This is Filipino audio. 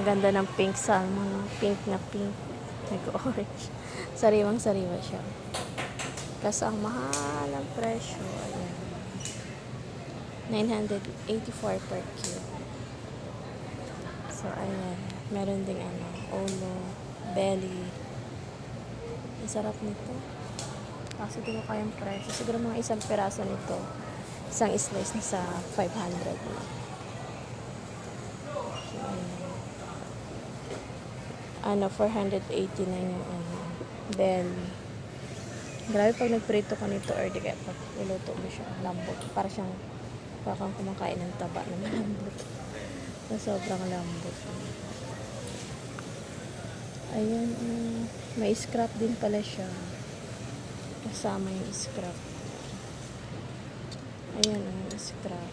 Ang ganda ng pink salmon. Pink na pink. Nag-orange. Sariwang-sariwa siya. Kaso ang mahal ang presyo. Ayan. 984 per kilo. So, ayan. Meron ding ulo, belly. Ang sarap nito. Kaso di ko kayang presyo. Siguro mga isang piraso nito. Isang slice na sa 500 na. So, 489 yung belly. Grabe pag nagprito ka nito or di kaya pag niluto mo siya, lambot. Para siyang bakang kumakain ng taba na malambot. Na sobrang lambot. Ayan, may scrap din pala siya. Kasama yung scrap. Ayan ang scrap.